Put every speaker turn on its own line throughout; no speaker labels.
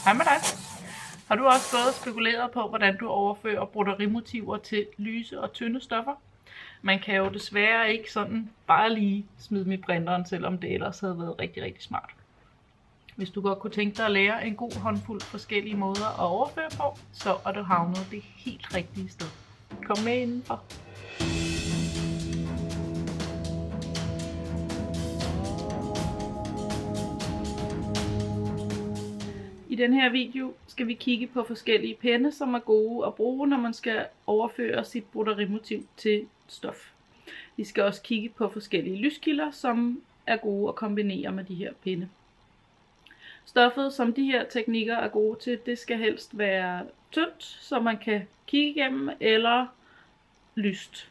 Hej med dig. Har du også gået og spekuleret på, hvordan du overfører brodderimotiver til lyse og tynde stoffer? Man kan jo desværre ikke sådan bare lige smide dem i printeren, selvom det ellers havde været rigtig, rigtig smart. Hvis du godt kunne tænke dig at lære en god håndfuld forskellige måder at overføre på, så er du havnet det helt rigtige sted. Kom med indenfor. I den her video skal vi kigge på forskellige penne, som er gode at bruge, når man skal overføre sit brodderimotiv til stof. Vi skal også kigge på forskellige lyskilder, som er gode at kombinere med de her penne. Stoffet, som de her teknikker er gode til, det skal helst være tyndt, så man kan kigge igennem, eller lyst.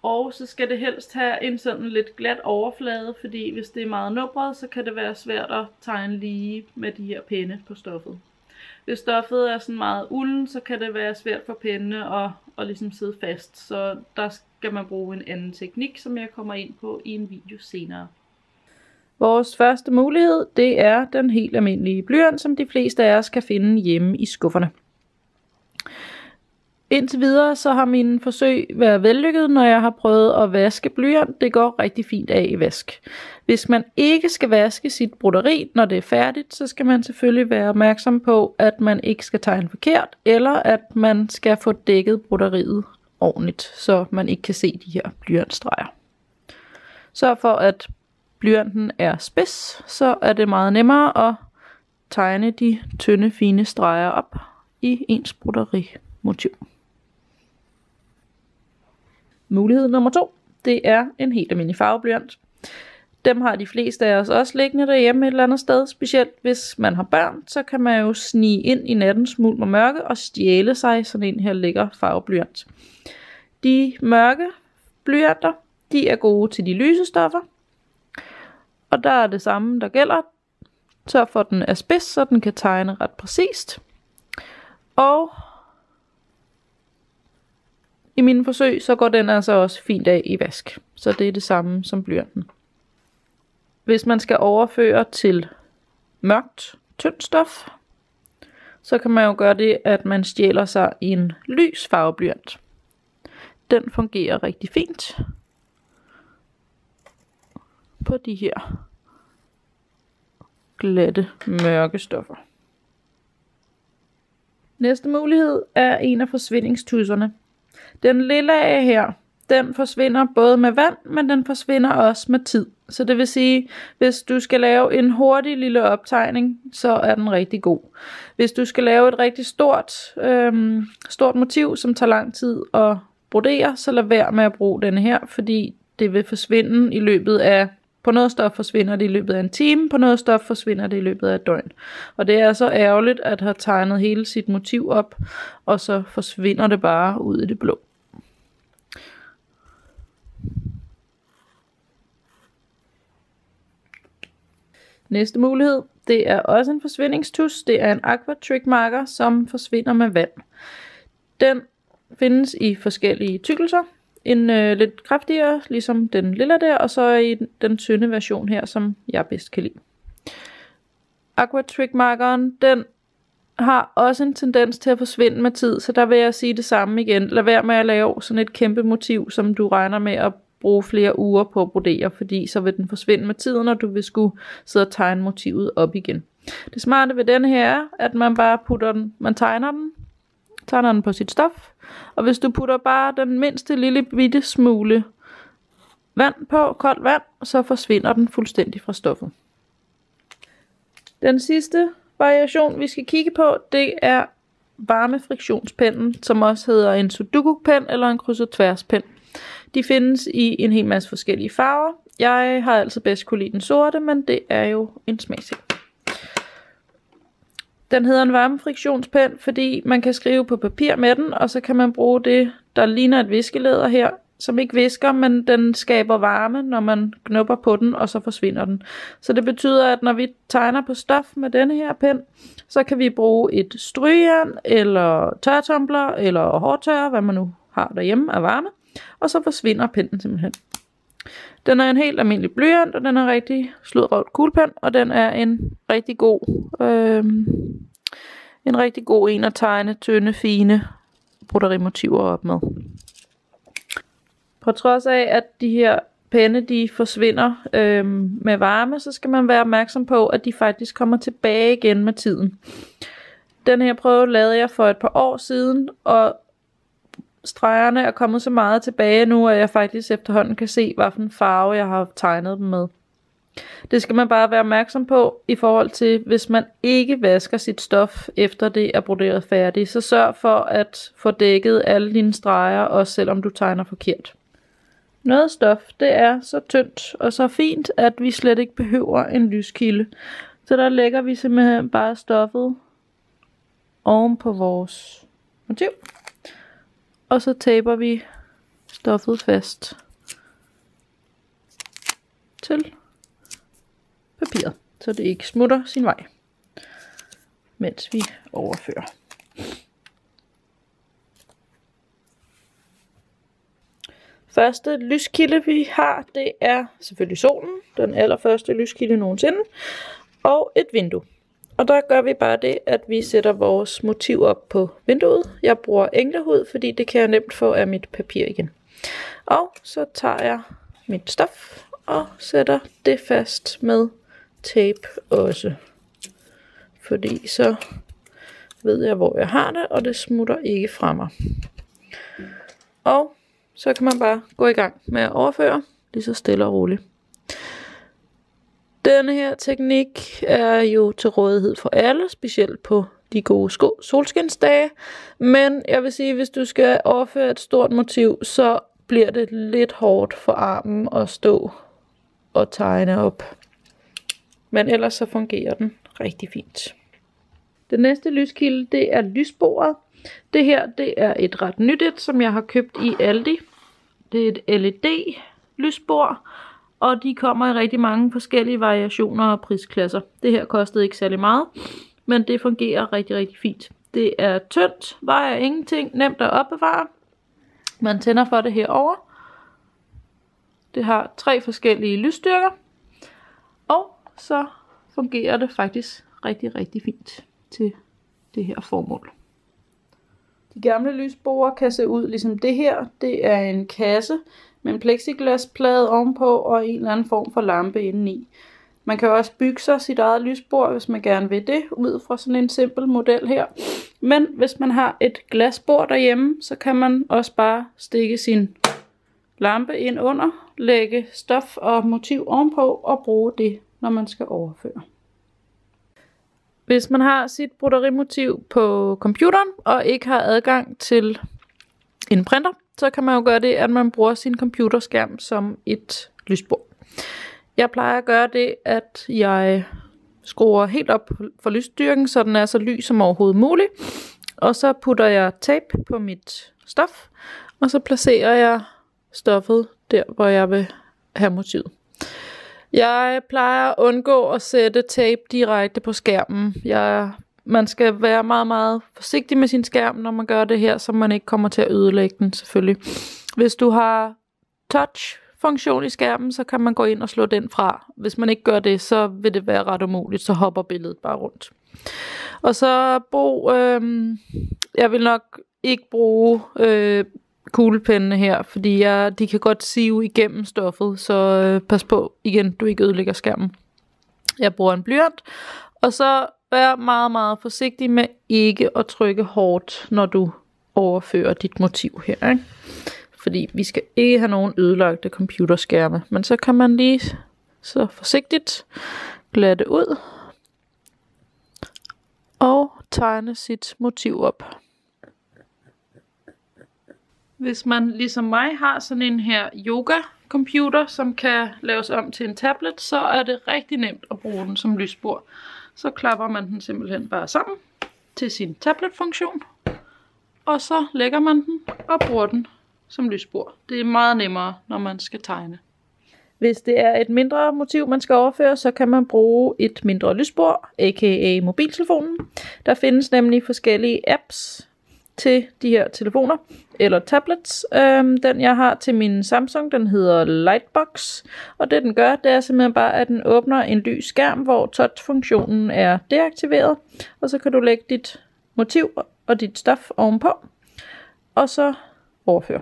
Og så skal det helst have en sådan lidt glat overflade, fordi hvis det er meget nubret, så kan det være svært at tegne lige med de her penne på stoffet. Hvis stoffet er sådan meget ulden, så kan det være svært for penne at ligesom sidde fast. Så der skal man bruge en anden teknik, som jeg kommer ind på i en video senere. Vores første mulighed, det er den helt almindelige blyant, som de fleste af os kan finde hjemme i skufferne. Indtil videre så har mine forsøg været vellykket, når jeg har prøvet at vaske blyant. Det går rigtig fint af i vask. Hvis man ikke skal vaske sit broderi, når det er færdigt, så skal man selvfølgelig være opmærksom på, at man ikke skal tegne forkert, eller at man skal få dækket broderiet ordentligt, så man ikke kan se de her blyantstreger. Sørg for, at blyanten er spids, så er det meget nemmere at tegne de tynde, fine streger op i ens broderi-motiv. Mulighed nummer 2, det er en helt almindelig farveblyant. Dem har de fleste af os også liggende derhjemme et eller andet sted. Specielt hvis man har børn, så kan man jo snige ind i nattens mulm og mørke og stjæle sig sådan en her lækker farveblyant. De mørke blyanter, de er gode til de lyse stoffer. Og der er det samme, der gælder. Sørg for, at den er spids, så den kan tegne ret præcist. Og i mine forsøg, så går den altså også fint af i vask. Så det er det samme som blyanten. Hvis man skal overføre til mørkt, tyndt stof, så kan man jo gøre det, at man stjæler sig en lys farveblyant. Den fungerer rigtig fint på de her glatte, mørke stoffer. Næste mulighed er en af forsvindingstudserne. Den lille af her, den forsvinder både med vand, men den forsvinder også med tid. Så det vil sige, hvis du skal lave en hurtig lille optegning, så er den rigtig god. Hvis du skal lave et rigtig stort motiv, som tager lang tid at brodere, så lad være med at bruge denne her, fordi det vil forsvinde i løbet af, på noget stof forsvinder det i løbet af en time, på noget stof forsvinder det i løbet af et døgn. Og det er så ærgerligt at have tegnet hele sit motiv op, og så forsvinder det bare ud i det blå. Næste mulighed, det er også en forsvindingstus. Det er en Aqua Trick marker, som forsvinder med vand. Den findes i forskellige tykkelser. En lidt kraftigere, ligesom den lille der, og så i den tynde version her, som jeg bedst kan lide. Aqua Trick markeren, den har også en tendens til at forsvinde med tid, så der vil jeg sige det samme igen. Lad være med at lave sådan et kæmpe motiv, som du regner med at bruge flere uger på at brodere, fordi så vil den forsvinde med tiden, og du vil skulle sidde og tegne motivet op igen. Det smarte ved denne her er, at man bare putter den, man tegner den på sit stof, og hvis du putter bare den mindste lille bitte smule vand på, koldt vand, så forsvinder den fuldstændig fra stoffet. Den sidste variation, vi skal kigge på, det er varmefriktionspennen, som også hedder en Sudoku-pen eller en kryds- og tværs-pen. De findes i en hel masse forskellige farver. Jeg har altså bedst kunne lide den sorte, men det er jo en smagsag. Den hedder en varmefriktionspen, fordi man kan skrive på papir med den, og så kan man bruge det, der ligner et viskelæder her, som ikke visker, men den skaber varme, når man knupper på den, og så forsvinder den. Så det betyder, at når vi tegner på stof med denne her pen, så kan vi bruge et strygejern, eller tørretumbler, eller hårdtørre, hvad man nu har derhjemme af varme, og så forsvinder pennen simpelthen. Den er en helt almindelig blyant, og den er rigtig sludrøvt kuglepen, og den er en rigtig god en at tegne tynde, fine brodderimotiver op med. På trods af, at de her penne de forsvinder med varme, så skal man være opmærksom på, at de faktisk kommer tilbage igen med tiden. Den her prøve lavede jeg for et par år siden, og stregerne er kommet så meget tilbage nu, at jeg faktisk efterhånden kan se, hvilken farve jeg har tegnet dem med. Det skal man bare være opmærksom på i forhold til, hvis man ikke vasker sit stof, efter det er broderet færdigt. Så sørg for at få dækket alle dine streger, også selvom du tegner forkert. Noget stof, det er så tyndt og så fint, at vi slet ikke behøver en lyskilde. Så der lægger vi simpelthen bare stoffet oven på vores motiv. Og så taper vi stoffet fast til papiret, så det ikke smutter sin vej, mens vi overfører. Første lyskilde vi har, det er selvfølgelig solen, den allerførste lyskilde nogensinde, og et vindue. Og der gør vi bare det, at vi sætter vores motiv op på vinduet. Jeg bruger englehud, fordi det kan jeg nemt få af mit papir igen. Og så tager jeg mit stof og sætter det fast med tape også. Fordi så ved jeg, hvor jeg har det, og det smutter ikke fra mig. Og så kan man bare gå i gang med at overføre, lige så stille og roligt. Denne her teknik er jo til rådighed for alle, specielt på de gode solskinsdage. Men jeg vil sige, at hvis du skal overføre et stort motiv, så bliver det lidt hårdt for armen at stå og tegne op. Men ellers så fungerer den rigtig fint. Den næste lyskilde, det er lysbordet. Det her, det er et ret nyt et, som jeg har købt i Aldi. Det er et LED lysbord. Og de kommer i rigtig mange forskellige variationer og prisklasser. Det her kostede ikke særlig meget, men det fungerer rigtig, rigtig fint. Det er tyndt, vejer ingenting, nemt at opbevare. Man tænder for det herover. Det har 3 forskellige lysstyrker, og så fungerer det faktisk rigtig, rigtig fint til det her formål. De gamle lysborde kan se ud ligesom det her. Det er en kasse med en plexiglasplade ovenpå og en eller anden form for lampe indeni. Man kan også bygge sig sit eget lysbord, hvis man gerne vil det, ud fra sådan en simpel model her. Men hvis man har et glasbord derhjemme, så kan man også bare stikke sin lampe ind under, lægge stof og motiv ovenpå og bruge det, når man skal overføre. Hvis man har sit brodderimotiv på computeren og ikke har adgang til en printer, så kan man jo gøre det, at man bruger sin computerskærm som et lysbord. Jeg plejer at gøre det, at jeg skruer helt op for lysstyrken, så den er så lys som overhovedet muligt. Og så putter jeg tape på mit stof, og så placerer jeg stoffet der, hvor jeg vil have motivet. Jeg plejer at undgå at sætte tape direkte på skærmen. Man skal være meget, meget forsigtig med sin skærm, når man gør det her, så man ikke kommer til at ødelægge den selvfølgelig. Hvis du har touch-funktion i skærmen, så kan man gå ind og slå den fra. Hvis man ikke gør det, så vil det være ret umuligt, så hopper billedet bare rundt. Og så jeg vil nok ikke bruge kuglepennene her, fordi de kan godt sive igennem stoffet, så pas på igen, du ikke ødelægger skærmen. Jeg bruger en blyant, og så vær meget, meget forsigtig med ikke at trykke hårdt, når du overfører dit motiv her, ikke? Fordi vi skal ikke have nogen ødelagte computerskærme, men så kan man lige så forsigtigt glatte ud og tegne sit motiv op. Hvis man ligesom mig har sådan en her yoga-computer, som kan laves om til en tablet, så er det rigtig nemt at bruge den som lysbord. Så klapper man den simpelthen bare sammen til sin tablet-funktion, og så lægger man den og bruger den som lysbord. Det er meget nemmere, når man skal tegne. Hvis det er et mindre motiv, man skal overføre, så kan man bruge et mindre lysbord, aka mobiltelefonen. Der findes nemlig forskellige apps til de her telefoner eller tablets. Den jeg har til min Samsung, den hedder Lightbox, og det den gør, det er simpelthen bare, at den åbner en lys skærm, hvor touch-funktionen er deaktiveret, og så kan du lægge dit motiv og dit stof ovenpå, og så overføre.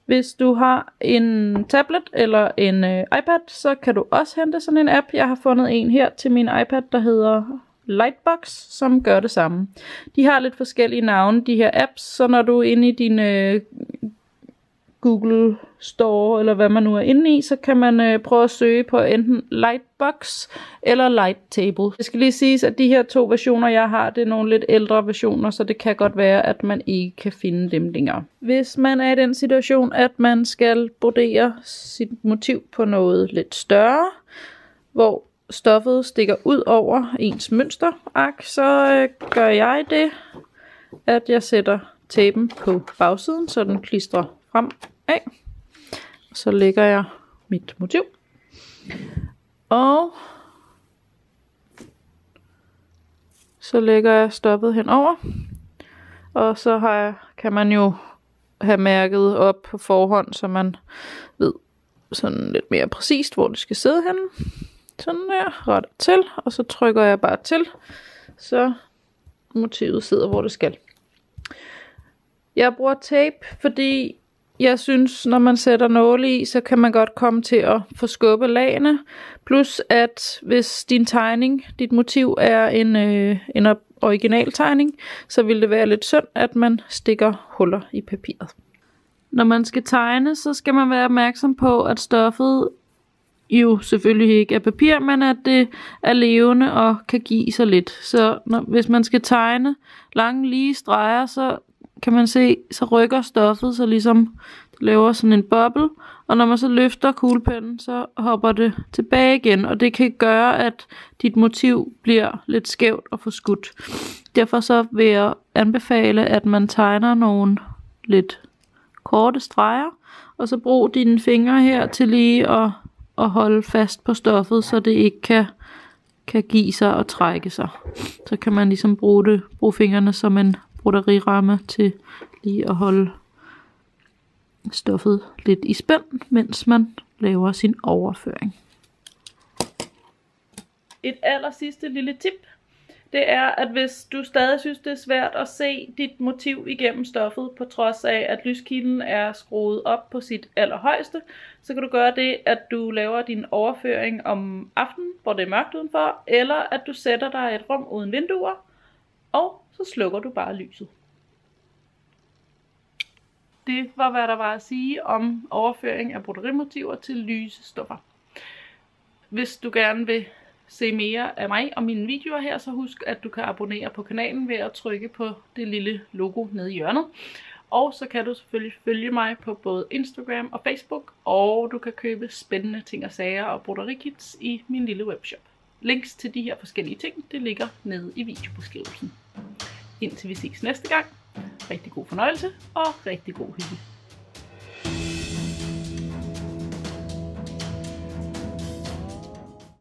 Hvis du har en tablet eller en iPad, så kan du også hente sådan en app. Jeg har fundet en her til min iPad, der hedder Lightbox, som gør det samme. De har lidt forskellige navne, de her apps, så når du er inde i din Google Store, eller hvad man nu er inde i, så kan man prøve at søge på enten Lightbox eller Lighttable. Det skal lige siges, at de her 2 versioner, jeg har, det er nogle lidt ældre versioner, så det kan godt være, at man ikke kan finde dem længere. Hvis man er i den situation, at man skal brodere sit motiv på noget lidt større, hvor stoffet stikker ud over ens mønsterark, så gør jeg det, at jeg sætter tapen på bagsiden, så den klistrer frem af. Så lægger jeg mit motiv. Og så lægger jeg stoffet henover. Og så kan man jo have mærket op på forhånd, så man ved sådan lidt mere præcist, hvor det skal sidde henne. Sådan der, retter til, og så trykker jeg bare til, så motivet sidder, hvor det skal. Jeg bruger tape, fordi jeg synes, når man sætter nåle i, så kan man godt komme til at forskubbe lagene. Plus at hvis din tegning, dit motiv er en original tegning, så vil det være lidt synd, at man stikker huller i papiret. Når man skal tegne, så skal man være opmærksom på, at stoffet jo selvfølgelig ikke er papir, men at det er levende og kan give sig lidt. Så hvis man skal tegne lange lige streger, så kan man se, så rykker stoffet, så ligesom det laver sådan en boble, og når man så løfter kuglepennen, så hopper det tilbage igen, og det kan gøre, at dit motiv bliver lidt skævt og forskudt. Derfor så vil jeg anbefale, at man tegner nogle lidt korte streger, og så brug dine fingre her til lige at holde fast på stoffet, så det ikke kan give sig og trække sig. Så kan man ligesom bruge fingrene som en broderiramme til lige at holde stoffet lidt i spænd, mens man laver sin overføring. Et allersidste lille tip, det er, at hvis du stadig synes, det er svært at se dit motiv igennem stoffet, på trods af, at lyskilden er skruet op på sit allerhøjeste, så kan du gøre det, at du laver din overføring om aftenen, hvor det er mørkt udenfor, eller at du sætter dig i et rum uden vinduer, og så slukker du bare lyset. Det var, hvad der var at sige om overføring af broderimotiver til lyse stoffer. Hvis du gerne vil se mere af mig og mine videoer her, så husk, at du kan abonnere på kanalen ved at trykke på det lille logo nede i hjørnet. Og så kan du selvfølgelig følge mig på både Instagram og Facebook, og du kan købe spændende ting og sager og broderikits i min lille webshop. Links til de her forskellige ting, det ligger nede i videobeskrivelsen. Indtil vi ses næste gang. Rigtig god fornøjelse og rigtig god hygge.